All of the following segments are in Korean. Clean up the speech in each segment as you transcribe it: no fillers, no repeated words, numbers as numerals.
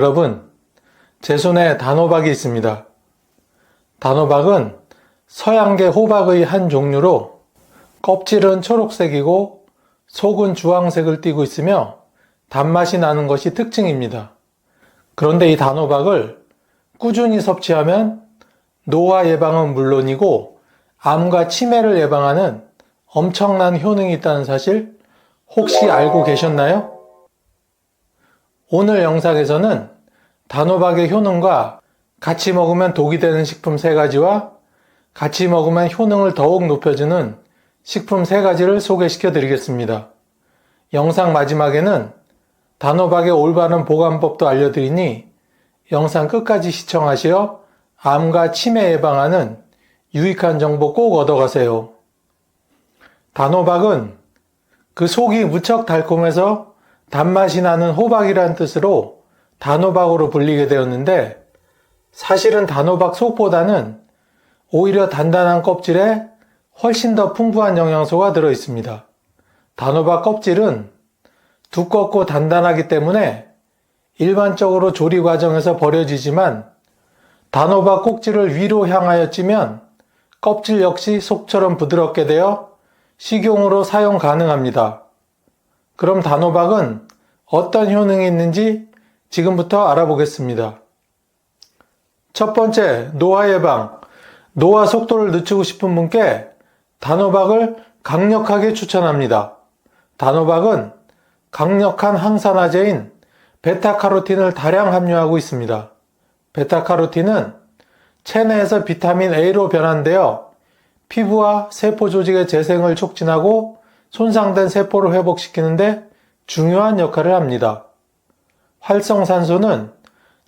여러분, 제 손에 단호박이 있습니다. 단호박은 서양계 호박의 한 종류로 껍질은 초록색이고 속은 주황색을 띠고 있으며 단맛이 나는 것이 특징입니다. 그런데 이 단호박을 꾸준히 섭취하면 노화 예방은 물론이고 암과 치매를 예방하는 엄청난 효능이 있다는 사실 혹시 알고 계셨나요? 오늘 영상에서는 단호박의 효능과 같이 먹으면 독이 되는 식품 3가지와 같이 먹으면 효능을 더욱 높여주는 식품 3가지를 소개시켜 드리겠습니다. 영상 마지막에는 단호박의 올바른 보관법도 알려드리니 영상 끝까지 시청하시어 암과 치매 예방하는 유익한 정보 꼭 얻어가세요. 단호박은 그 속이 무척 달콤해서 단맛이 나는 호박이란 뜻으로 단호박으로 불리게 되었는데 사실은 단호박 속보다는 오히려 단단한 껍질에 훨씬 더 풍부한 영양소가 들어 있습니다. 단호박 껍질은 두껍고 단단하기 때문에 일반적으로 조리 과정에서 버려지지만 단호박 꼭지를 위로 향하여 찌면 껍질 역시 속처럼 부드럽게 되어 식용으로 사용 가능합니다. 그럼 단호박은 어떤 효능이 있는지 지금부터 알아보겠습니다. 첫 번째, 노화 예방. 노화 속도를 늦추고 싶은 분께 단호박을 강력하게 추천합니다. 단호박은 강력한 항산화제인 베타카로틴을 다량 함유하고 있습니다. 베타카로틴은 체내에서 비타민 A로 변환되어 피부와 세포 조직의 재생을 촉진하고 손상된 세포를 회복시키는데 중요한 역할을 합니다. 활성산소는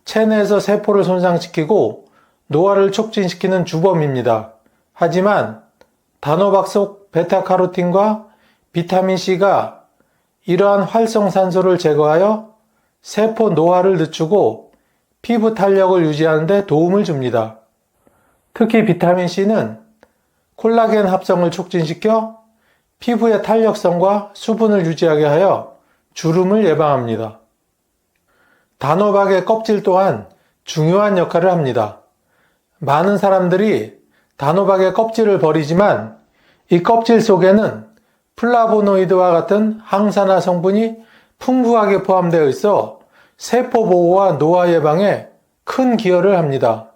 체내에서 세포를 손상시키고 노화를 촉진시키는 주범입니다. 하지만 단호박 속 베타카로틴과 비타민C가 이러한 활성산소를 제거하여 세포 노화를 늦추고 피부 탄력을 유지하는 데 도움을 줍니다. 특히 비타민C는 콜라겐 합성을 촉진시켜 피부의 탄력성과 수분을 유지하게 하여 주름을 예방합니다. 단호박의 껍질 또한 중요한 역할을 합니다. 많은 사람들이 단호박의 껍질을 버리지만 이 껍질 속에는 플라보노이드와 같은 항산화 성분이 풍부하게 포함되어 있어 세포 보호와 노화 예방에 큰 기여를 합니다.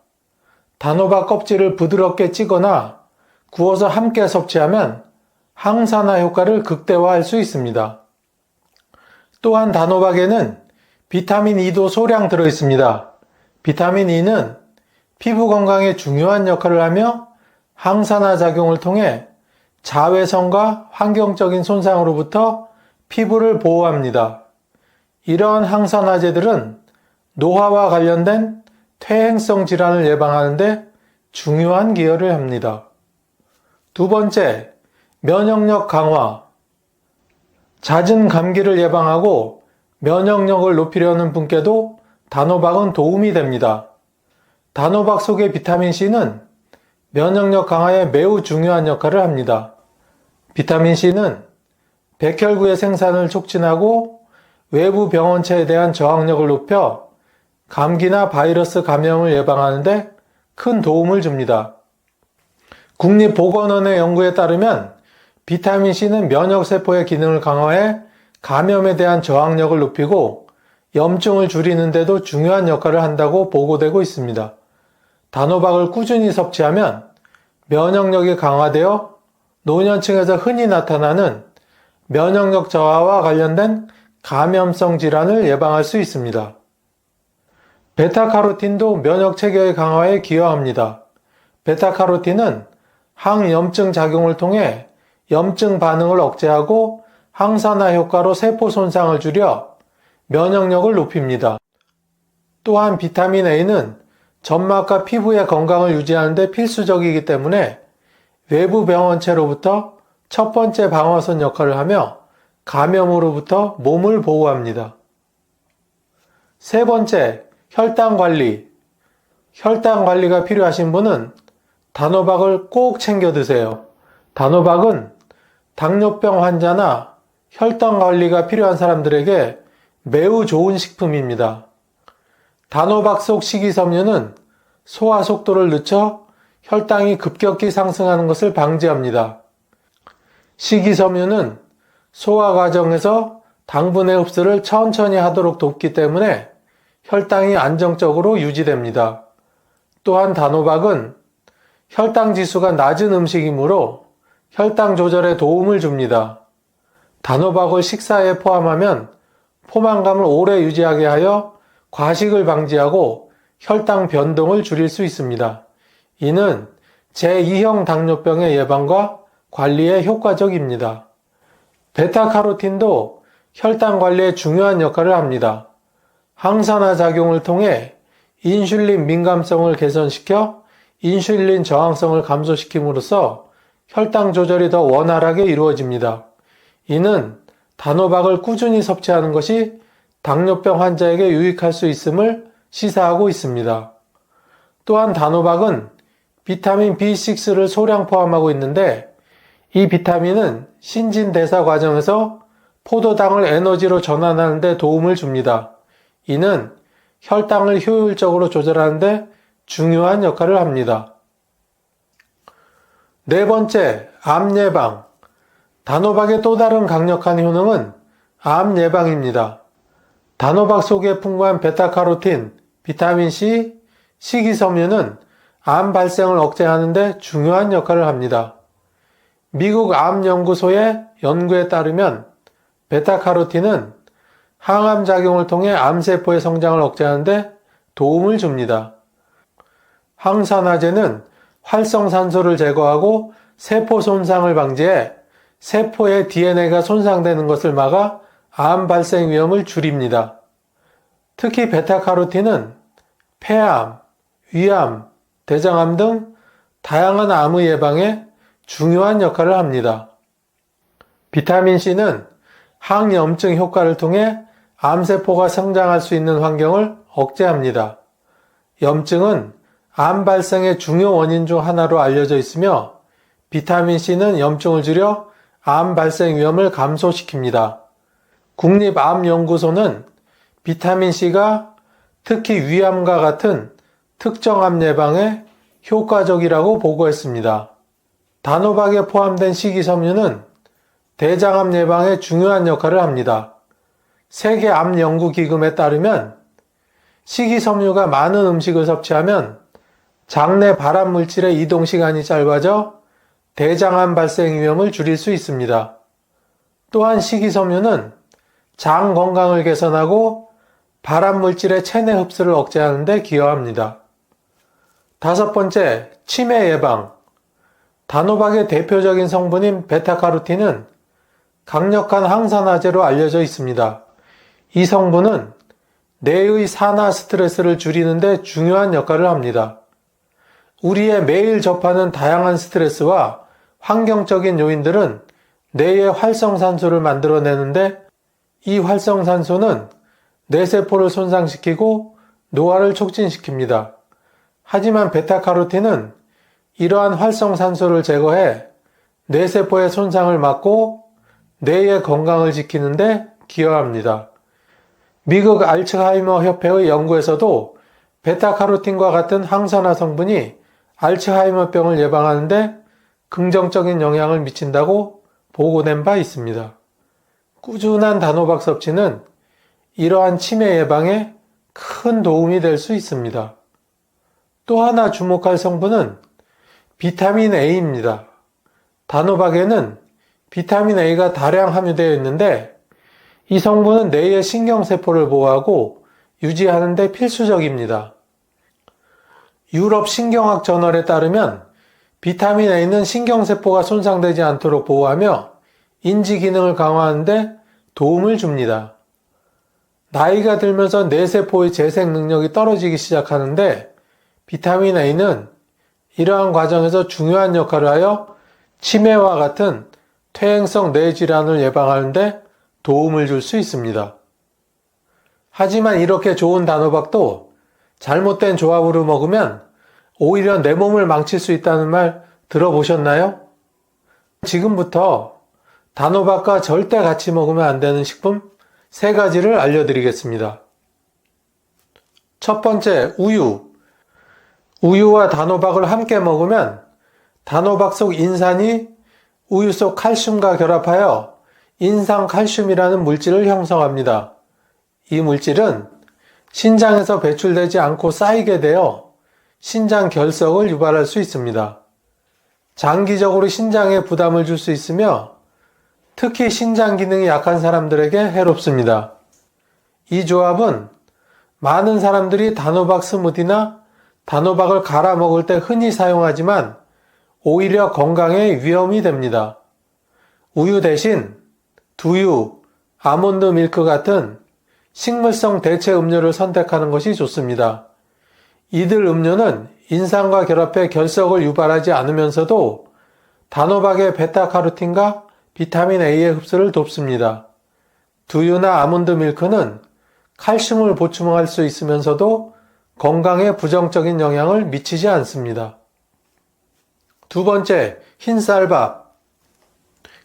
단호박 껍질을 부드럽게 찌거나 구워서 함께 섭취하면 항산화 효과를 극대화할 수 있습니다. 또한 단호박에는 비타민 E도 소량 들어 있습니다. 비타민 E는 피부 건강에 중요한 역할을 하며 항산화 작용을 통해 자외선과 환경적인 손상으로부터 피부를 보호합니다. 이러한 항산화제들은 노화와 관련된 퇴행성 질환을 예방하는 데 중요한 기여를 합니다. 두 번째, 면역력 강화. 잦은 감기를 예방하고 면역력을 높이려는 분께도 단호박은 도움이 됩니다. 단호박 속의 비타민C는 면역력 강화에 매우 중요한 역할을 합니다. 비타민C는 백혈구의 생산을 촉진하고 외부 병원체에 대한 저항력을 높여 감기나 바이러스 감염을 예방하는 데 큰 도움을 줍니다. 국립보건원의 연구에 따르면 비타민C는 면역세포의 기능을 강화해 감염에 대한 저항력을 높이고 염증을 줄이는 데도 중요한 역할을 한다고 보고되고 있습니다. 단호박을 꾸준히 섭취하면 면역력이 강화되어 노년층에서 흔히 나타나는 면역력 저하와 관련된 감염성 질환을 예방할 수 있습니다. 베타카로틴도 면역 체계의 강화에 기여합니다. 베타카로틴은 항염증 작용을 통해 염증 반응을 억제하고 항산화 효과로 세포 손상을 줄여 면역력을 높입니다. 또한 비타민 A는 점막과 피부의 건강을 유지하는 데 필수적이기 때문에 외부 병원체로부터 첫 번째 방어선 역할을 하며 감염으로부터 몸을 보호합니다. 세 번째, 혈당 관리. 혈당 관리가 필요하신 분은 단호박을 꼭 챙겨 드세요. 단호박은 당뇨병 환자나 혈당 관리가 필요한 사람들에게 매우 좋은 식품입니다. 단호박 속 식이섬유는 소화 속도를 늦춰 혈당이 급격히 상승하는 것을 방지합니다. 식이섬유는 소화 과정에서 당분의 흡수를 천천히 하도록 돕기 때문에 혈당이 안정적으로 유지됩니다. 또한 단호박은 혈당 지수가 낮은 음식이므로 혈당 조절에 도움을 줍니다. 단호박을 식사에 포함하면 포만감을 오래 유지하게 하여 과식을 방지하고 혈당 변동을 줄일 수 있습니다. 이는 제2형 당뇨병의 예방과 관리에 효과적입니다. 베타카로틴도 혈당 관리에 중요한 역할을 합니다. 항산화 작용을 통해 인슐린 민감성을 개선시켜 인슐린 저항성을 감소시킴으로써 혈당 조절이 더 원활하게 이루어집니다. 이는 단호박을 꾸준히 섭취하는 것이 당뇨병 환자에게 유익할 수 있음을 시사하고 있습니다. 또한 단호박은 비타민 B6를 소량 포함하고 있는데 이 비타민은 신진대사 과정에서 포도당을 에너지로 전환하는 데 도움을 줍니다. 이는 혈당을 효율적으로 조절하는 데 중요한 역할을 합니다. 네 번째, 암 예방. 단호박의 또 다른 강력한 효능은 암 예방입니다. 단호박 속에 풍부한 베타카로틴, 비타민C, 식이섬유는 암 발생을 억제하는 데 중요한 역할을 합니다. 미국 암연구소의 연구에 따르면 베타카로틴은 항암 작용을 통해 암세포의 성장을 억제하는 데 도움을 줍니다. 항산화제는 활성산소를 제거하고 세포 손상을 방지해 세포의 DNA가 손상되는 것을 막아 암 발생 위험을 줄입니다. 특히 베타카로틴은 폐암, 위암, 대장암 등 다양한 암의 예방에 중요한 역할을 합니다. 비타민C는 항염증 효과를 통해 암세포가 성장할 수 있는 환경을 억제합니다. 염증은 암 발생의 중요 원인 중 하나로 알려져 있으며 비타민C는 염증을 줄여 암 발생 위험을 감소시킵니다. 국립암연구소는 비타민C가 특히 위암과 같은 특정 암 예방에 효과적이라고 보고했습니다. 단호박에 포함된 식이섬유는 대장암 예방에 중요한 역할을 합니다. 세계암연구기금에 따르면 식이섬유가 많은 음식을 섭취하면 장내 발암물질의 이동 시간이 짧아져 대장암 발생 위험을 줄일 수 있습니다. 또한 식이섬유는 장 건강을 개선하고 발암물질의 체내 흡수를 억제하는 데 기여합니다. 다섯 번째, 치매 예방. 단호박의 대표적인 성분인 베타카로틴은 강력한 항산화제로 알려져 있습니다. 이 성분은 뇌의 산화 스트레스를 줄이는 데 중요한 역할을 합니다. 우리의 매일 접하는 다양한 스트레스와 환경적인 요인들은 뇌의 활성산소를 만들어내는데 이 활성산소는 뇌세포를 손상시키고 노화를 촉진시킵니다. 하지만 베타카로틴은 이러한 활성산소를 제거해 뇌세포의 손상을 막고 뇌의 건강을 지키는 데 기여합니다. 미국 알츠하이머 협회의 연구에서도 베타카로틴과 같은 항산화 성분이 알츠하이머병을 예방하는 데 긍정적인 영향을 미친다고 보고된 바 있습니다. 꾸준한 단호박 섭취는 이러한 치매 예방에 큰 도움이 될 수 있습니다. 또 하나 주목할 성분은 비타민 A입니다. 단호박에는 비타민 A가 다량 함유되어 있는데 이 성분은 뇌의 신경세포를 보호하고 유지하는 데 필수적입니다. 유럽 신경학 저널에 따르면 비타민 A는 신경세포가 손상되지 않도록 보호하며 인지 기능을 강화하는 데 도움을 줍니다. 나이가 들면서 뇌세포의 재생 능력이 떨어지기 시작하는데 비타민 A는 이러한 과정에서 중요한 역할을 하여 치매와 같은 퇴행성 뇌질환을 예방하는 데 도움을 줄 수 있습니다. 하지만 이렇게 좋은 단호박도 잘못된 조합으로 먹으면 오히려 내 몸을 망칠 수 있다는 말 들어보셨나요? 지금부터 단호박과 절대 같이 먹으면 안 되는 식품 3가지를 알려드리겠습니다. 첫 번째, 우유. 우유와 단호박을 함께 먹으면 단호박 속 인산이 우유 속 칼슘과 결합하여 인산칼슘이라는 물질을 형성합니다. 이 물질은 신장에서 배출되지 않고 쌓이게 되어 신장 결석을 유발할 수 있습니다. 장기적으로 신장에 부담을 줄 수 있으며 특히 신장 기능이 약한 사람들에게 해롭습니다. 이 조합은 많은 사람들이 단호박 스무디나 단호박을 갈아 먹을 때 흔히 사용하지만 오히려 건강에 위험이 됩니다. 우유 대신 두유, 아몬드 밀크 같은 식물성 대체 음료를 선택하는 것이 좋습니다. 이들 음료는 인산과 결합해 결석을 유발하지 않으면서도 단호박의 베타카로틴과 비타민 A의 흡수를 돕습니다. 두유나 아몬드 밀크는 칼슘을 보충할 수 있으면서도 건강에 부정적인 영향을 미치지 않습니다. 두 번째, 흰쌀밥.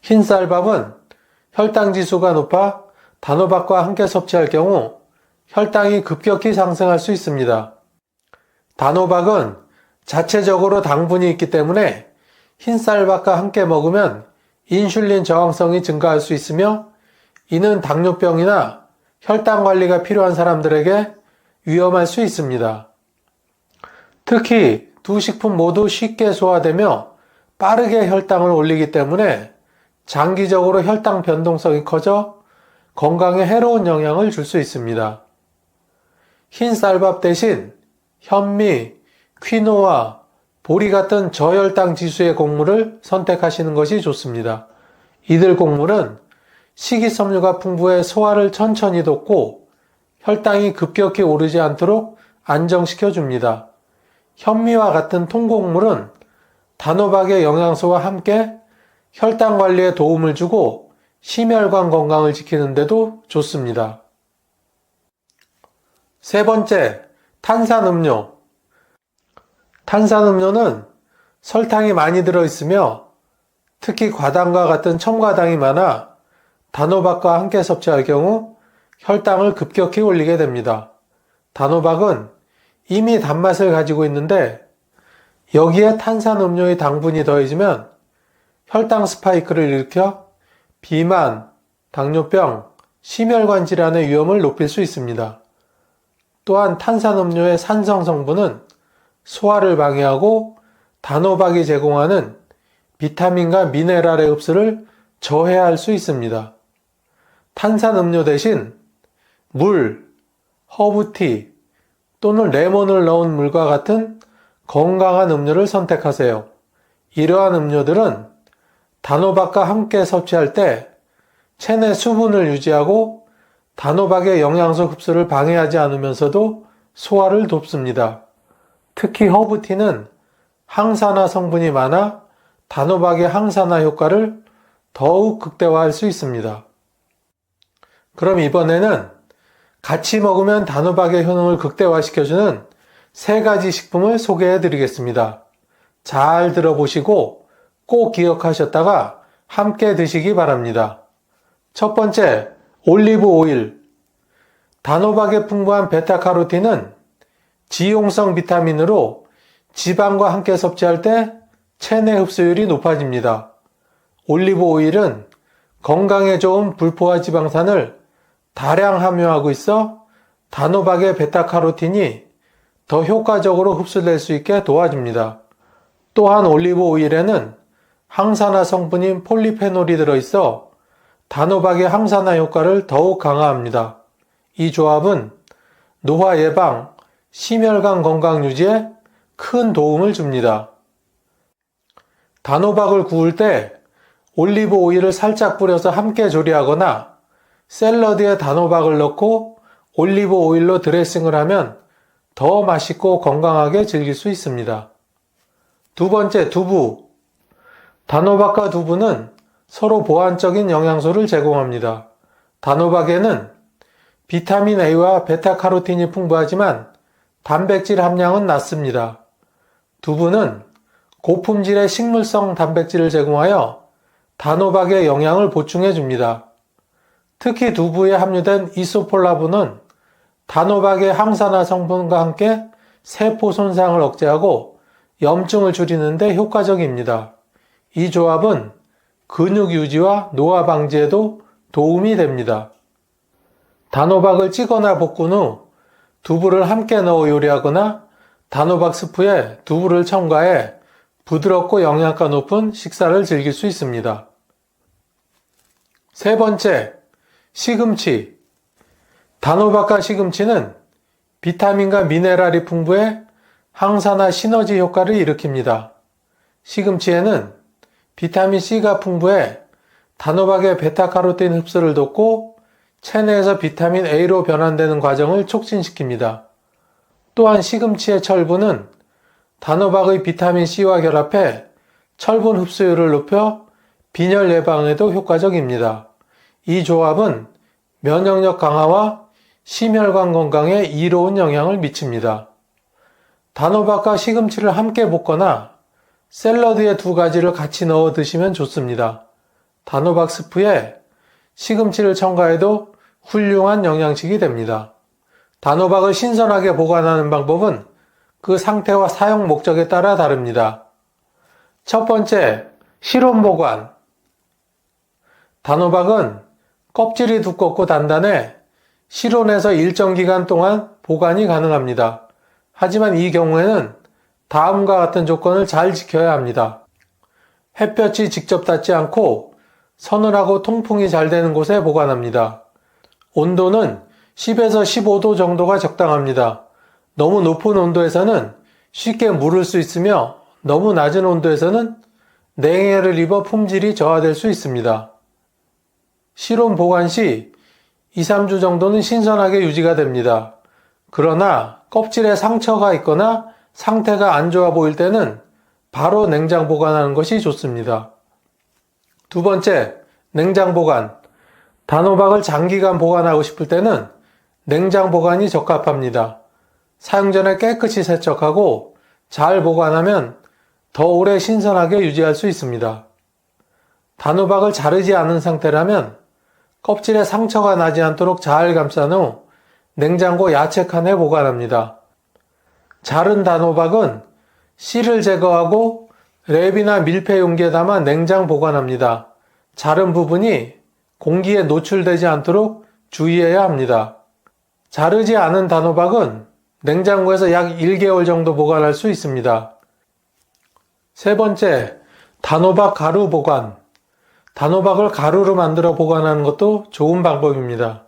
흰쌀밥은 혈당 지수가 높아 단호박과 함께 섭취할 경우 혈당이 급격히 상승할 수 있습니다. 단호박은 자체적으로 당분이 있기 때문에 흰쌀밥과 함께 먹으면 인슐린 저항성이 증가할 수 있으며 이는 당뇨병이나 혈당 관리가 필요한 사람들에게 위험할 수 있습니다. 특히 두 식품 모두 쉽게 소화되며 빠르게 혈당을 올리기 때문에 장기적으로 혈당 변동성이 커져 건강에 해로운 영향을 줄 수 있습니다. 흰 쌀밥 대신 현미, 퀴노아, 보리 같은 저혈당 지수의 곡물을 선택하시는 것이 좋습니다. 이들 곡물은 식이섬유가 풍부해 소화를 천천히 돕고 혈당이 급격히 오르지 않도록 안정시켜 줍니다. 현미와 같은 통곡물은 단호박의 영양소와 함께 혈당 관리에 도움을 주고 심혈관 건강을 지키는 데도 좋습니다. 세 번째, 탄산음료. 탄산음료는 설탕이 많이 들어있으며 특히 과당과 같은 첨가당이 많아 단호박과 함께 섭취할 경우 혈당을 급격히 올리게 됩니다. 단호박은 이미 단맛을 가지고 있는데 여기에 탄산음료의 당분이 더해지면 혈당 스파이크를 일으켜 비만, 당뇨병, 심혈관 질환의 위험을 높일 수 있습니다. 또한 탄산음료의 산성 성분은 소화를 방해하고 단호박이 제공하는 비타민과 미네랄의 흡수를 저해할 수 있습니다. 탄산음료 대신 물, 허브티 또는 레몬을 넣은 물과 같은 건강한 음료를 선택하세요. 이러한 음료들은 단호박과 함께 섭취할 때 체내 수분을 유지하고 단호박의 영양소 흡수를 방해하지 않으면서도 소화를 돕습니다. 특히 허브티는 항산화 성분이 많아 단호박의 항산화 효과를 더욱 극대화할 수 있습니다. 그럼 이번에는 같이 먹으면 단호박의 효능을 극대화시켜주는 3가지 식품을 소개해 드리겠습니다. 잘 들어보시고 꼭 기억하셨다가 함께 드시기 바랍니다. 첫 번째, 올리브 오일. 단호박에 풍부한 베타카로틴은 지용성 비타민으로 지방과 함께 섭취할 때 체내 흡수율이 높아집니다. 올리브 오일은 건강에 좋은 불포화 지방산을 다량 함유하고 있어 단호박의 베타카로틴이 더 효과적으로 흡수될 수 있게 도와줍니다. 또한 올리브 오일에는 항산화 성분인 폴리페놀이 들어있어 단호박의 항산화 효과를 더욱 강화합니다. 이 조합은 노화 예방, 심혈관 건강 유지에 큰 도움을 줍니다. 단호박을 구울 때 올리브 오일을 살짝 뿌려서 함께 조리하거나 샐러드에 단호박을 넣고 올리브 오일로 드레싱을 하면 더 맛있고 건강하게 즐길 수 있습니다. 두 번째, 두부. 단호박과 두부는 서로 보완적인 영양소를 제공합니다. 단호박에는 비타민 A와 베타카로틴이 풍부하지만 단백질 함량은 낮습니다. 두부는 고품질의 식물성 단백질을 제공하여 단호박의 영양을 보충해 줍니다. 특히 두부에 함유된 이소폴라본은 단호박의 항산화 성분과 함께 세포 손상을 억제하고 염증을 줄이는 데 효과적입니다. 이 조합은 근육 유지와 노화 방지에도 도움이 됩니다. 단호박을 찌거나 볶은 후 두부를 함께 넣어 요리하거나 단호박 스프에 두부를 첨가해 부드럽고 영양가 높은 식사를 즐길 수 있습니다. 세 번째, 시금치. 단호박과 시금치는 비타민과 미네랄이 풍부해 항산화 시너지 효과를 일으킵니다. 시금치에는 비타민C가 풍부해 단호박의 베타카로틴 흡수를 돕고 체내에서 비타민 A로 변환되는 과정을 촉진시킵니다. 또한 시금치의 철분은 단호박의 비타민C와 결합해 철분 흡수율을 높여 빈혈 예방에도 효과적입니다. 이 조합은 면역력 강화와 심혈관 건강에 이로운 영향을 미칩니다. 단호박과 시금치를 함께 볶거나 샐러드에 두 가지를 같이 넣어 드시면 좋습니다. 단호박 스프에 시금치를 첨가해도 훌륭한 영양식이 됩니다. 단호박을 신선하게 보관하는 방법은 그 상태와 사용 목적에 따라 다릅니다. 첫 번째, 실온 보관. 단호박은 껍질이 두껍고 단단해 실온에서 일정 기간 동안 보관이 가능합니다. 하지만 이 경우에는 다음과 같은 조건을 잘 지켜야 합니다. 햇볕이 직접 닿지 않고 서늘하고 통풍이 잘 되는 곳에 보관합니다. 온도는 10에서 15도 정도가 적당합니다. 너무 높은 온도에서는 쉽게 무를 수 있으며 너무 낮은 온도에서는 냉해를 입어 품질이 저하될 수 있습니다. 실온 보관 시 2, 3주 정도는 신선하게 유지가 됩니다. 그러나 껍질에 상처가 있거나 상태가 안 좋아 보일 때는 바로 냉장 보관하는 것이 좋습니다. 두 번째, 냉장 보관. 단호박을 장기간 보관하고 싶을 때는 냉장 보관이 적합합니다. 사용 전에 깨끗이 세척하고 잘 보관하면 더 오래 신선하게 유지할 수 있습니다. 단호박을 자르지 않은 상태라면 껍질에 상처가 나지 않도록 잘 감싼 후 냉장고 야채칸에 보관합니다. 자른 단호박은 씨를 제거하고 랩이나 밀폐 용기에 담아 냉장 보관합니다. 자른 부분이 공기에 노출되지 않도록 주의해야 합니다. 자르지 않은 단호박은 냉장고에서 약 1개월 정도 보관할 수 있습니다. 세 번째, 단호박 가루 보관. 단호박을 가루로 만들어 보관하는 것도 좋은 방법입니다.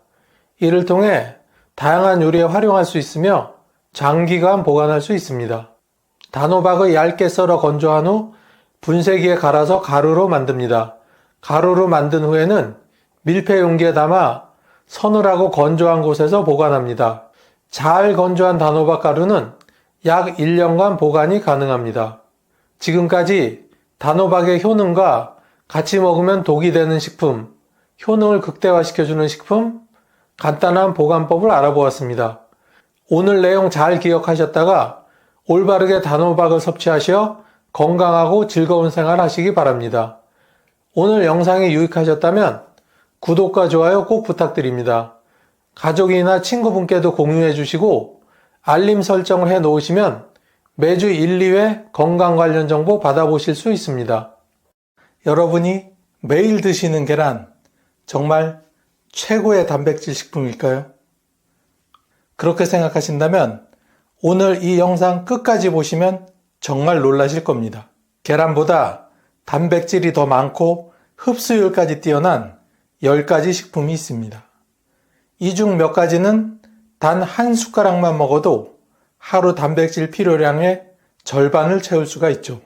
이를 통해 다양한 요리에 활용할 수 있으며 장기간 보관할 수 있습니다. 단호박을 얇게 썰어 건조한 후 분쇄기에 갈아서 가루로 만듭니다. 가루로 만든 후에는 밀폐 용기에 담아 서늘하고 건조한 곳에서 보관합니다. 잘 건조한 단호박 가루는 약 1년간 보관이 가능합니다. 지금까지 단호박의 효능과 같이 먹으면 독이 되는 식품, 효능을 극대화시켜주는 식품, 간단한 보관법을 알아보았습니다. 오늘 내용 잘 기억하셨다가 올바르게 단호박을 섭취하셔 건강하고 즐거운 생활 하시기 바랍니다. 오늘 영상이 유익하셨다면 구독과 좋아요 꼭 부탁드립니다. 가족이나 친구분께도 공유해 주시고 알림 설정을 해 놓으시면 매주 1, 2회 건강 관련 정보 받아보실 수 있습니다. 여러분이 매일 드시는 계란 정말 최고의 단백질 식품일까요? 그렇게 생각하신다면 오늘 이 영상 끝까지 보시면 정말 놀라실 겁니다. 계란보다 단백질이 더 많고 흡수율까지 뛰어난 10가지 식품이 있습니다. 이 중 몇 가지는 단 한 숟가락만 먹어도 하루 단백질 필요량의 절반을 채울 수가 있죠.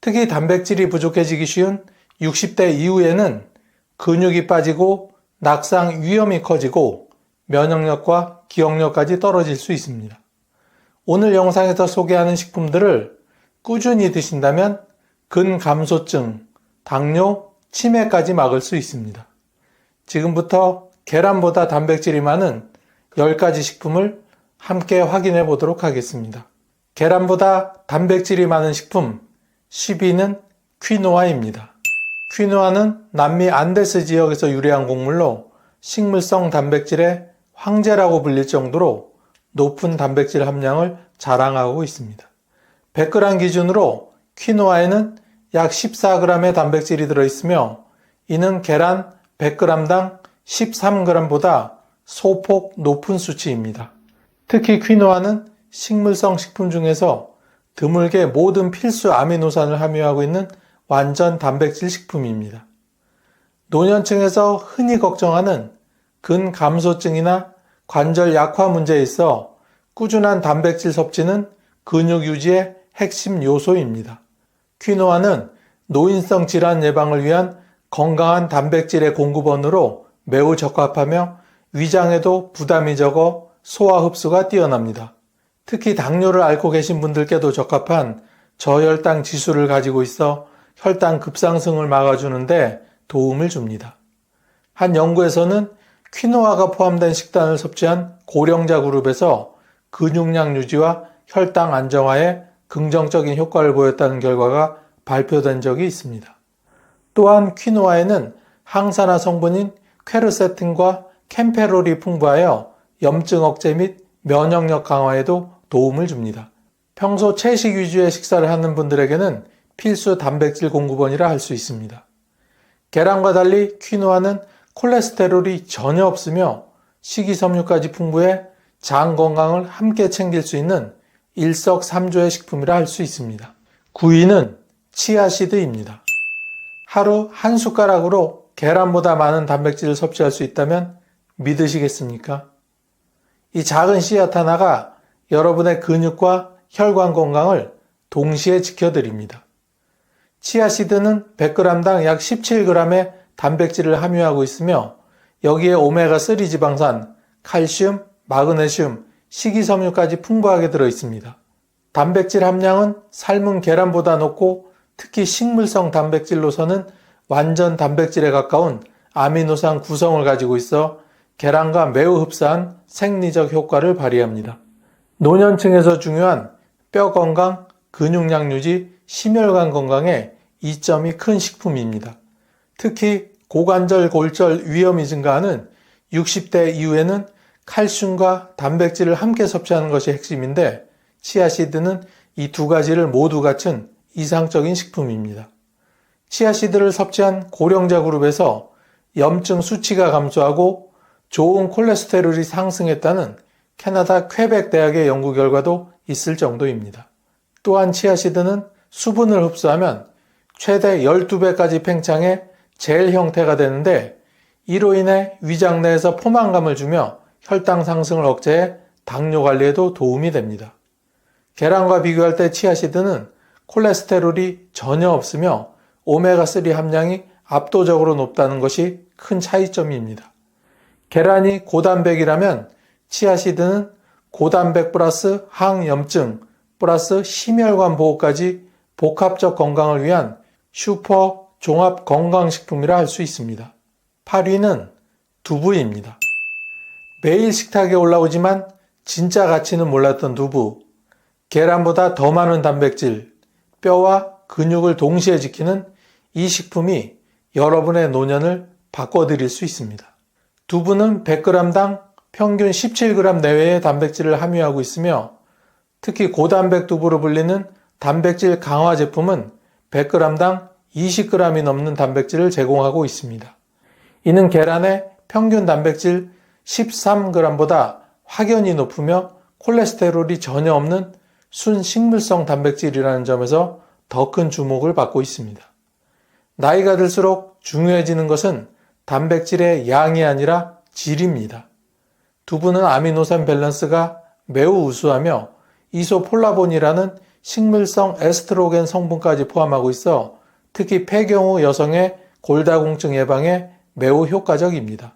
특히 단백질이 부족해지기 쉬운 60대 이후에는 근육이 빠지고 낙상 위험이 커지고 면역력과 기억력까지 떨어질 수 있습니다. 오늘 영상에서 소개하는 식품들을 꾸준히 드신다면 근감소증, 당뇨, 치매까지 막을 수 있습니다. 지금부터 계란보다 단백질이 많은 10가지 식품을 함께 확인해 보도록 하겠습니다. 계란보다 단백질이 많은 식품 10위는 퀴노아입니다. 퀴노아는 남미 안데스 지역에서 유래한 곡물로 식물성 단백질의 황제라고 불릴 정도로 높은 단백질 함량을 자랑하고 있습니다. 100g 기준으로 퀴노아에는 약 14g의 단백질이 들어있으며 이는 계란 100g당 13g보다 소폭 높은 수치입니다. 특히 퀴노아는 식물성 식품 중에서 드물게 모든 필수 아미노산을 함유하고 있는 완전 단백질 식품입니다. 노년층에서 흔히 걱정하는 근감소증이나 관절 약화 문제에 있어 꾸준한 단백질 섭취는 근육 유지의 핵심 요소입니다. 퀴노아는 노인성 질환 예방을 위한 건강한 단백질의 공급원으로 매우 적합하며 위장에도 부담이 적어 소화 흡수가 뛰어납니다. 특히 당뇨를 앓고 계신 분들께도 적합한 저혈당 지수를 가지고 있어 혈당 급상승을 막아주는데 도움을 줍니다. 한 연구에서는 퀴노아가 포함된 식단을 섭취한 고령자 그룹에서 근육량 유지와 혈당 안정화에 긍정적인 효과를 보였다는 결과가 발표된 적이 있습니다. 또한 퀴노아에는 항산화 성분인 퀘르세틴과 캠페롤이 풍부하여 염증 억제 및 면역력 강화에도 도움을 줍니다. 평소 채식 위주의 식사를 하는 분들에게는 필수 단백질 공급원이라 할 수 있습니다. 계란과 달리 퀴노아는 콜레스테롤이 전혀 없으며 식이섬유까지 풍부해 장 건강을 함께 챙길 수 있는 일석삼조의 식품이라 할 수 있습니다. 9위는 치아시드입니다. 하루 한 숟가락으로 계란보다 많은 단백질을 섭취할 수 있다면 믿으시겠습니까? 이 작은 씨앗 하나가 여러분의 근육과 혈관 건강을 동시에 지켜드립니다. 치아시드는 100g당 약 17g의 단백질을 함유하고 있으며 여기에 오메가3 지방산, 칼슘, 마그네슘, 식이섬유까지 풍부하게 들어있습니다. 단백질 함량은 삶은 계란보다 높고 특히 식물성 단백질로서는 완전 단백질에 가까운 아미노산 구성을 가지고 있어 계란과 매우 흡사한 생리적 효과를 발휘합니다. 노년층에서 중요한 뼈 건강, 근육량 유지, 심혈관 건강에 이점이 큰 식품입니다. 특히 고관절, 골절 위험이 증가하는 60대 이후에는 칼슘과 단백질을 함께 섭취하는 것이 핵심인데 치아시드는 이 두 가지를 모두 갖춘 이상적인 식품입니다. 치아시드를 섭취한 고령자 그룹에서 염증 수치가 감소하고 좋은 콜레스테롤이 상승했다는 캐나다 퀘벡 대학의 연구 결과도 있을 정도입니다. 또한 치아시드는 수분을 흡수하면 최대 12배까지 팽창해 젤 형태가 되는데 이로 인해 위장 내에서 포만감을 주며 혈당 상승을 억제해 당뇨 관리에도 도움이 됩니다. 계란과 비교할 때 치아시드는 콜레스테롤이 전혀 없으며 오메가3 함량이 압도적으로 높다는 것이 큰 차이점입니다. 계란이 고단백이라면 치아시드는 고단백 플러스 항염증 플러스 심혈관 보호까지 복합적 건강을 위한 슈퍼 종합 건강식품이라 할 수 있습니다. 8위는 두부입니다. 매일 식탁에 올라오지만 진짜 가치는 몰랐던 두부. 계란보다 더 많은 단백질, 뼈와 근육을 동시에 지키는 이 식품이 여러분의 노년을 바꿔드릴 수 있습니다. 두부는 100g당 평균 17g 내외의 단백질을 함유하고 있으며 특히 고단백 두부로 불리는 단백질 강화 제품은 100g당 20g이 넘는 단백질을 제공하고 있습니다. 이는 계란의 평균 단백질 13g보다 확연히 높으며 콜레스테롤이 전혀 없는 순식물성 단백질이라는 점에서 더 큰 주목을 받고 있습니다. 나이가 들수록 중요해지는 것은 단백질의 양이 아니라 질입니다. 두부는 아미노산 밸런스가 매우 우수하며 이소폴라본이라는 식물성 에스트로겐 성분까지 포함하고 있어 특히 폐경후 여성의 골다공증 예방에 매우 효과적입니다.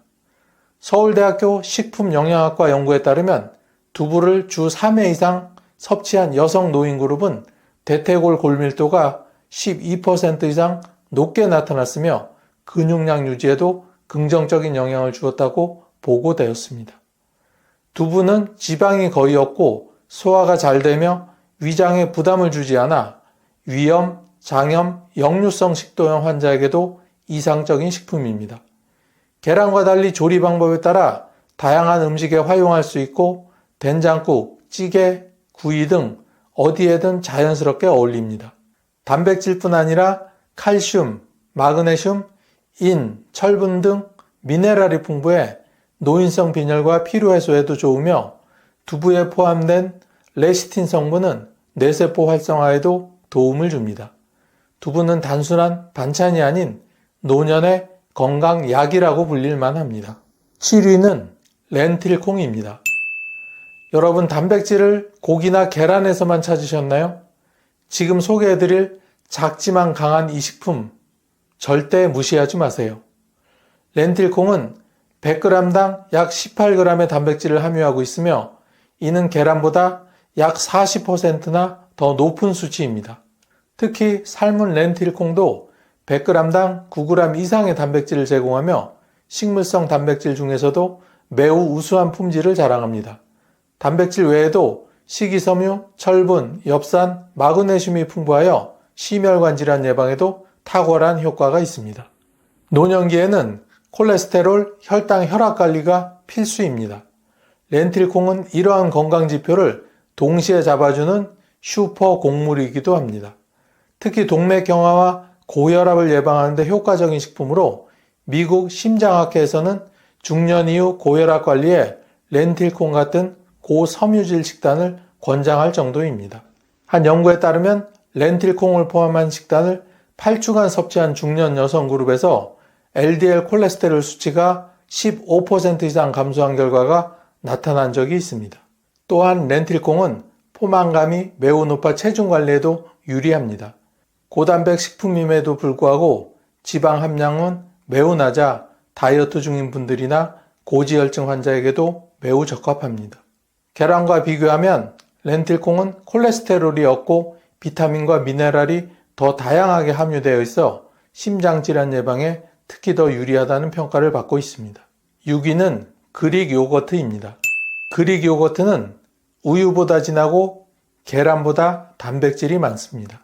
서울대학교 식품영양학과 연구에 따르면 두부를 주 3회 이상 섭취한 여성 노인 그룹은 대퇴골 골밀도가 12% 이상 높게 나타났으며 근육량 유지에도 긍정적인 영향을 주었다고 보고되었습니다. 두부는 지방이 거의 없고 소화가 잘 되며 위장에 부담을 주지 않아 위염, 장염, 역류성 식도염 환자에게도 이상적인 식품입니다. 계란과 달리 조리 방법에 따라 다양한 음식에 활용할 수 있고 된장국, 찌개, 구이 등 어디에든 자연스럽게 어울립니다. 단백질뿐 아니라 칼슘, 마그네슘, 인, 철분 등 미네랄이 풍부해 노인성 빈혈과 피로 해소에도 좋으며 두부에 포함된 레시틴 성분은 뇌세포 활성화에도 도움을 줍니다. 두부는 단순한 반찬이 아닌 노년의 건강약이라고 불릴만 합니다. 7위는 렌틸콩입니다. 여러분 단백질을 고기나 계란에서만 찾으셨나요? 지금 소개해드릴 작지만 강한 이 식품 절대 무시하지 마세요. 렌틸콩은 100g당 약 18g의 단백질을 함유하고 있으며 이는 계란보다 약 40%나 더 높은 수치입니다. 특히 삶은 렌틸콩도 100g당 9g 이상의 단백질을 제공하며 식물성 단백질 중에서도 매우 우수한 품질을 자랑합니다. 단백질 외에도 식이섬유, 철분, 엽산, 마그네슘이 풍부하여 심혈관 질환 예방에도 탁월한 효과가 있습니다. 노년기에는 콜레스테롤, 혈당, 혈압 관리가 필수입니다. 렌틸콩은 이러한 건강 지표를 동시에 잡아주는 슈퍼 곡물이기도 합니다. 특히 동맥경화와 고혈압을 예방하는 데 효과적인 식품으로 미국 심장학회에서는 중년 이후 고혈압 관리에 렌틸콩 같은 고섬유질 식단을 권장할 정도입니다. 한 연구에 따르면 렌틸콩을 포함한 식단을 8주간 섭취한 중년 여성 그룹에서 LDL 콜레스테롤 수치가 15% 이상 감소한 결과가 나타난 적이 있습니다. 또한 렌틸콩은 포만감이 매우 높아 체중 관리에도 유리합니다. 고단백 식품임에도 불구하고 지방 함량은 매우 낮아 다이어트 중인 분들이나 고지혈증 환자에게도 매우 적합합니다. 계란과 비교하면 렌틸콩은 콜레스테롤이 없고 비타민과 미네랄이 더 다양하게 함유되어 있어 심장질환 예방에 특히 더 유리하다는 평가를 받고 있습니다. 6위는 그릭 요거트입니다. 그릭 요거트는 우유보다 진하고 계란보다 단백질이 많습니다.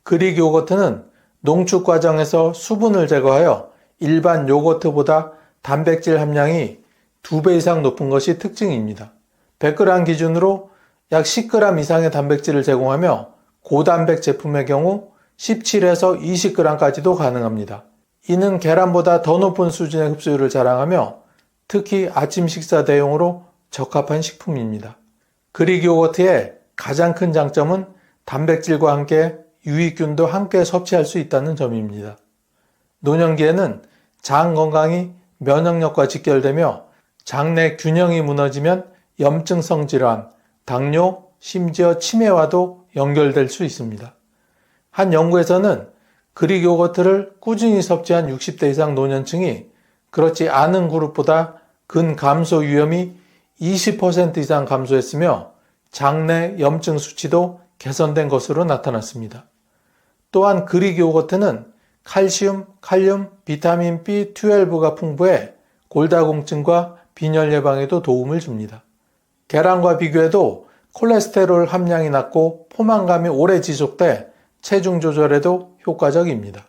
그릭 요거트는 농축 과정에서 수분을 제거하여 일반 요거트보다 단백질 함량이 2배 이상 높은 것이 특징입니다. 100g 기준으로 약 10g 이상의 단백질을 제공하며 고단백 제품의 경우 17에서 20g까지도 가능합니다. 이는 계란보다 더 높은 수준의 흡수율을 자랑하며 특히 아침 식사 대용으로 적합한 식품입니다. 그릭 요거트의 가장 큰 장점은 단백질과 함께 유익균도 함께 섭취할 수 있다는 점입니다. 노년기에는 장 건강이 면역력과 직결되며 장내 균형이 무너지면 염증성 질환, 당뇨, 심지어 치매와도 연결될 수 있습니다. 한 연구에서는 그릭 요거트를 꾸준히 섭취한 60대 이상 노년층이 그렇지 않은 그룹보다 근감소 위험이 20% 이상 감소했으며 장내 염증 수치도 개선된 것으로 나타났습니다. 또한 그릭 요거트는 칼슘, 칼륨, 비타민 B12가 풍부해 골다공증과 빈혈 예방에도 도움을 줍니다. 계란과 비교해도 콜레스테롤 함량이 낮고 포만감이 오래 지속돼 체중 조절에도 효과적입니다.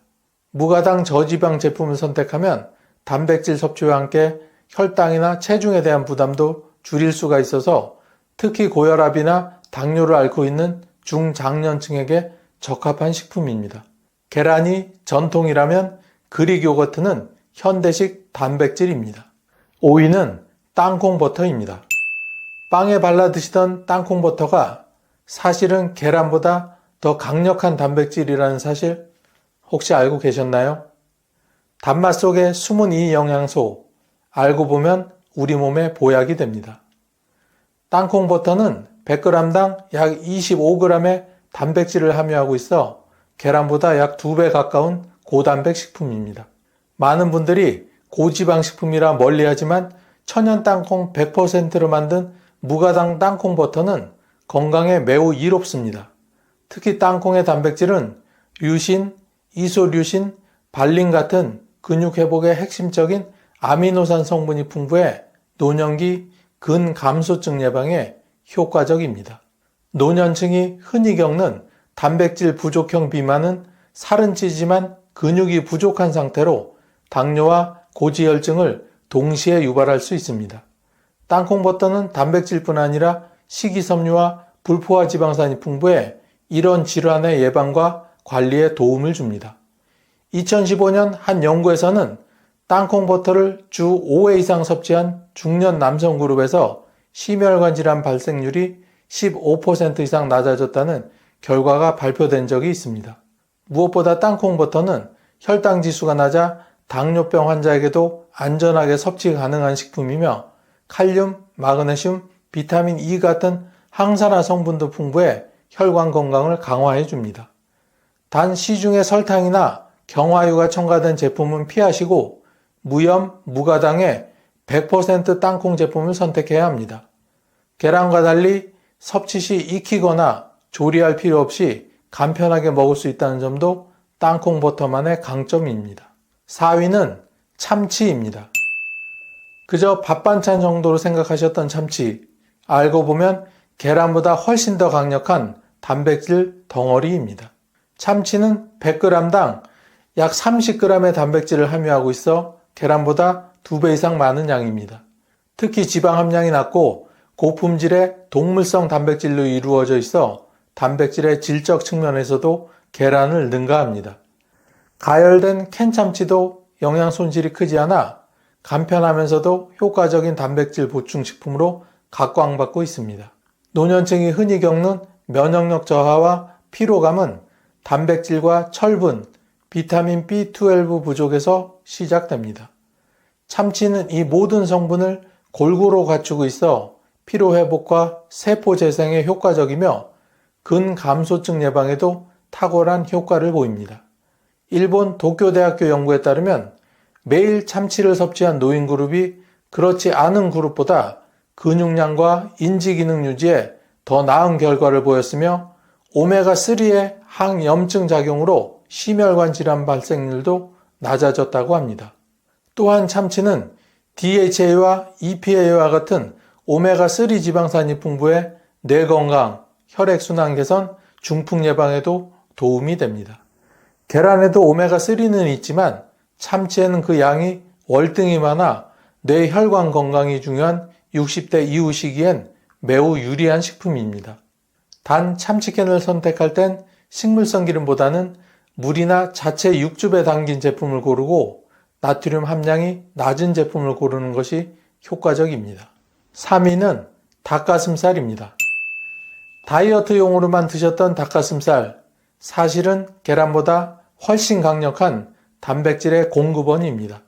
무가당 저지방 제품을 선택하면 단백질 섭취와 함께 혈당이나 체중에 대한 부담도 줄일 수가 있어서 특히 고혈압이나 당뇨를 앓고 있는 중장년층에게 적합한 식품입니다. 계란이 전통이라면 그릭 요거트는 현대식 단백질입니다. 5위는 땅콩버터입니다. 빵에 발라 드시던 땅콩버터가 사실은 계란보다 더 강력한 단백질이라는 사실 혹시 알고 계셨나요? 단맛 속에 숨은 이 영양소, 알고 보면 우리 몸에 보약이 됩니다. 땅콩버터는 100g당 약 25g의 단백질을 함유하고 있어 계란보다 약 2배 가까운 고단백 식품입니다. 많은 분들이 고지방 식품이라 멀리하지만 천연 땅콩 100%로 만든 무가당 땅콩버터는 건강에 매우 이롭습니다. 특히 땅콩의 단백질은 류신, 이소류신, 발린 같은 근육 회복에 핵심적인 아미노산 성분이 풍부해 노년기 근감소증 예방에 효과적입니다. 노년층이 흔히 겪는 단백질 부족형 비만은 살은 찌지만 근육이 부족한 상태로 당뇨와 고지혈증을 동시에 유발할 수 있습니다. 땅콩버터는 단백질뿐 아니라 식이섬유와 불포화 지방산이 풍부해 이런 질환의 예방과 관리에 도움을 줍니다. 2015년 한 연구에서는 땅콩버터를 주 5회 이상 섭취한 중년 남성 그룹에서 심혈관 질환 발생률이 15% 이상 낮아졌다는 결과가 발표된 적이 있습니다. 무엇보다 땅콩버터는 혈당 지수가 낮아 당뇨병 환자에게도 안전하게 섭취 가능한 식품이며 칼륨, 마그네슘, 비타민 E 같은 항산화 성분도 풍부해 혈관 건강을 강화해 줍니다. 단 시중에 설탕이나 경화유가 첨가된 제품은 피하시고 무염, 무가당의 100% 땅콩 제품을 선택해야 합니다. 계란과 달리 섭취 시 익히거나 조리할 필요 없이 간편하게 먹을 수 있다는 점도 땅콩버터만의 강점입니다. 4위는 참치입니다. 그저 밥 반찬 정도로 생각하셨던 참치, 알고 보면 계란보다 훨씬 더 강력한 단백질 덩어리입니다. 참치는 100g당 약 30g의 단백질을 함유하고 있어 계란보다 2배 이상 많은 양입니다. 특히 지방 함량이 낮고 고품질의 동물성 단백질로 이루어져 있어 단백질의 질적 측면에서도 계란을 능가합니다. 가열된 캔 참치도 영양 손실이 크지 않아 간편하면서도 효과적인 단백질 보충식품으로 각광받고 있습니다. 노년층이 흔히 겪는 면역력 저하와 피로감은 단백질과 철분, 비타민 B12 부족에서 시작됩니다. 참치는 이 모든 성분을 골고루 갖추고 있어 피로회복과 세포 재생에 효과적이며 근감소증 예방에도 탁월한 효과를 보입니다. 일본 도쿄대학교 연구에 따르면 매일 참치를 섭취한 노인 그룹이 그렇지 않은 그룹보다 근육량과 인지기능 유지에 더 나은 결과를 보였으며 오메가3의 항염증 작용으로 심혈관 질환 발생률도 낮아졌다고 합니다. 또한 참치는 DHA와 EPA와 같은 오메가3 지방산이 풍부해 뇌 건강, 혈액순환 개선, 중풍 예방에도 도움이 됩니다. 계란에도 오메가3는 있지만 참치에는 그 양이 월등히 많아 뇌 혈관 건강이 중요한 60대 이후 시기엔 매우 유리한 식품입니다. 단 참치캔을 선택할 땐 식물성 기름보다는 물이나 자체 육즙에 담긴 제품을 고르고 나트륨 함량이 낮은 제품을 고르는 것이 효과적입니다. 3위는 닭가슴살입니다. 다이어트용으로만 드셨던 닭가슴살, 사실은 계란보다 훨씬 강력한 단백질의 공급원입니다.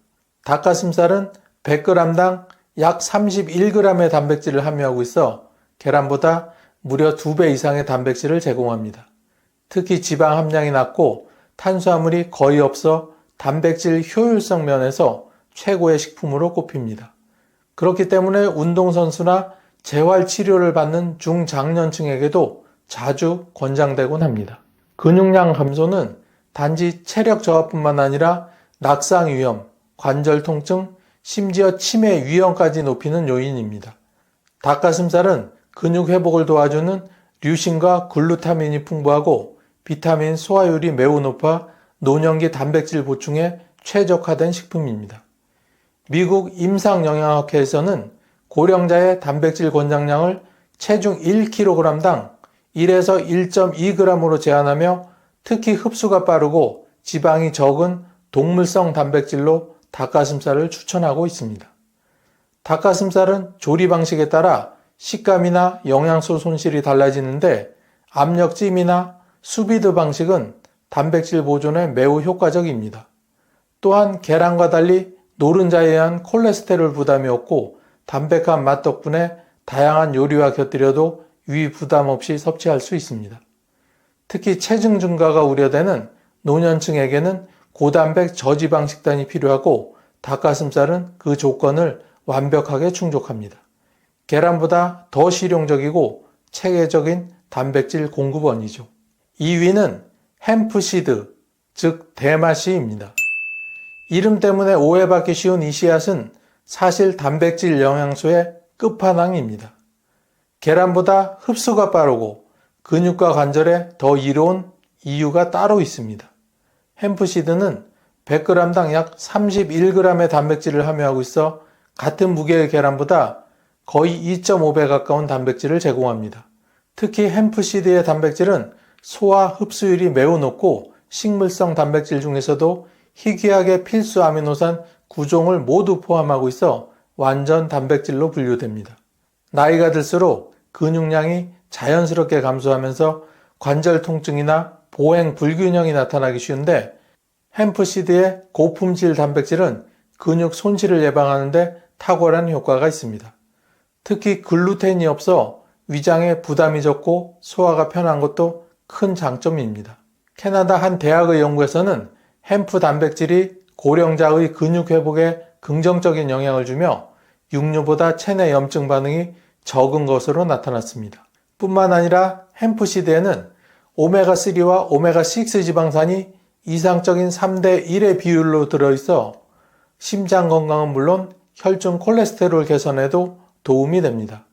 닭가슴살은 100g당 약 31g의 단백질을 함유하고 있어 계란보다 무려 2배 이상의 단백질을 제공합니다. 특히 지방 함량이 낮고 탄수화물이 거의 없어 단백질 효율성 면에서 최고의 식품으로 꼽힙니다. 그렇기 때문에 운동선수나 재활치료를 받는 중장년층에게도 자주 권장되곤 합니다. 근육량 감소는 단지 체력 저하뿐만 아니라 낙상 위험, 관절 통증, 심지어 치매 위험까지 높이는 요인입니다. 닭가슴살은 근육 회복을 도와주는 류신과 글루타민이 풍부하고 비타민 소화율이 매우 높아 노년기 단백질 보충에 최적화된 식품입니다. 미국 임상영양학회에서는 고령자의 단백질 권장량을 체중 1kg당 1에서 1.2g으로 제한하며 특히 흡수가 빠르고 지방이 적은 동물성 단백질로 닭가슴살을 추천하고 있습니다. 닭가슴살은 조리 방식에 따라 식감이나 영양소 손실이 달라지는데 압력찜이나 수비드 방식은 단백질 보존에 매우 효과적입니다. 또한 계란과 달리 노른자에 의한 콜레스테롤 부담이 없고 담백한 맛 덕분에 다양한 요리와 곁들여도 위 부담 없이 섭취할 수 있습니다. 특히 체중 증가가 우려되는 노년층에게는 고단백 저지방 식단이 필요하고 닭가슴살은 그 조건을 완벽하게 충족합니다. 계란보다 더 실용적이고 체계적인 단백질 공급원이죠. 2위는 햄프시드, 즉 대마씨입니다. 이름 때문에 오해받기 쉬운 이 씨앗은 사실 단백질 영양소의 끝판왕입니다. 계란보다 흡수가 빠르고 근육과 관절에 더 이로운 이유가 따로 있습니다. 햄프시드는 100g당 약 31g의 단백질을 함유하고 있어 같은 무게의 계란보다 거의 2.5배 가까운 단백질을 제공합니다. 특히 햄프시드의 단백질은 소화 흡수율이 매우 높고 식물성 단백질 중에서도 희귀하게 필수 아미노산 9종을 모두 포함하고 있어 완전 단백질로 분류됩니다. 나이가 들수록 근육량이 자연스럽게 감소하면서 관절 통증이나 보행 불균형이 나타나기 쉬운데 햄프시드의 고품질 단백질은 근육 손실을 예방하는 데 탁월한 효과가 있습니다. 특히 글루텐이 없어 위장에 부담이 적고 소화가 편한 것도 큰 장점입니다. 캐나다 한 대학의 연구에서는 햄프 단백질이 고령자의 근육 회복에 긍정적인 영향을 주며 육류보다 체내 염증 반응이 적은 것으로 나타났습니다. 뿐만 아니라 햄프시드에는 오메가3와 오메가6 지방산이 이상적인 3대 1의 비율로 들어있어 심장 건강은 물론 혈중 콜레스테롤 개선에도 도움이 됩니다.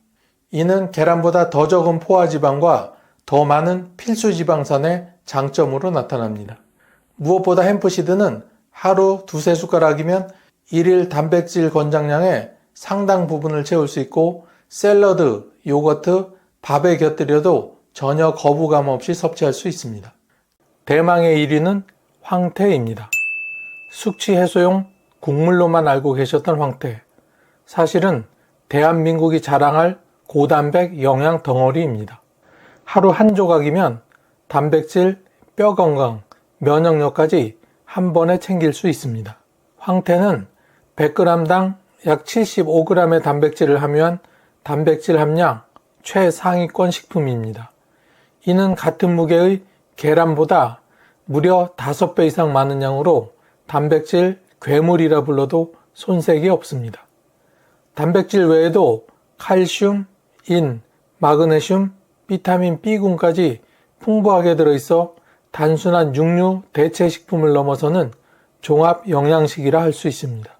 이는 계란보다 더 적은 포화지방과 더 많은 필수지방산의 장점으로 나타납니다. 무엇보다 햄프시드는 하루 두세 숟가락이면 1일 단백질 권장량의 상당 부분을 채울 수 있고 샐러드, 요거트, 밥에 곁들여도 전혀 거부감 없이 섭취할 수 있습니다. 대망의 1위는 황태입니다. 숙취 해소용 국물로만 알고 계셨던 황태. 사실은 대한민국이 자랑할 고단백 영양 덩어리입니다. 하루 한 조각이면 단백질, 뼈 건강, 면역력까지 한 번에 챙길 수 있습니다. 황태는 100g당 약 75g의 단백질을 함유한 단백질 함량 최상위권 식품입니다. 이는 같은 무게의 계란보다 무려 5배 이상 많은 양으로 단백질 괴물이라 불러도 손색이 없습니다. 단백질 외에도 칼슘, 인, 마그네슘, 비타민 B군까지 풍부하게 들어있어 단순한 육류 대체 식품을 넘어서는 종합 영양식이라 할 수 있습니다.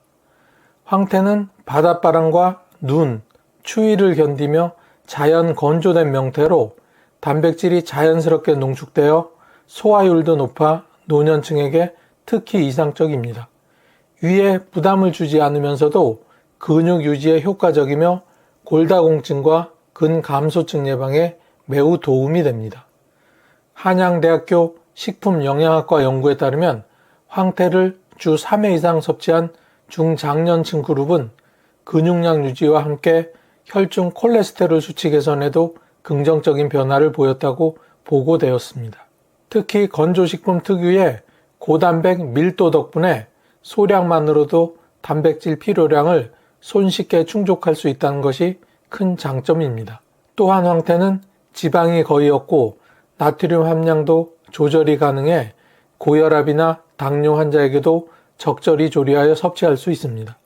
황태는 바닷바람과 눈, 추위를 견디며 자연 건조된 명태로 단백질이 자연스럽게 농축되어 소화율도 높아 노년층에게 특히 이상적입니다. 위에 부담을 주지 않으면서도 근육 유지에 효과적이며 골다공증과 근감소증 예방에 매우 도움이 됩니다. 한양대학교 식품영양학과 연구에 따르면 황태를 주 3회 이상 섭취한 중장년층 그룹은 근육량 유지와 함께 혈중 콜레스테롤 수치 개선에도 긍정적인 변화를 보였다고 보고되었습니다. 특히 건조식품 특유의 고단백 밀도 덕분에 소량만으로도 단백질 필요량을 손쉽게 충족할 수 있다는 것이 큰 장점입니다. 또한 황태는 지방이 거의 없고 나트륨 함량도 조절이 가능해 고혈압이나 당뇨 환자에게도 적절히 조리하여 섭취할 수 있습니다.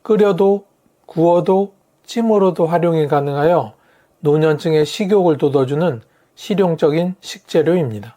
끓여도 구워도 찜으로도 활용이 가능하여 노년층의 식욕을 돋워주는 실용적인 식재료입니다.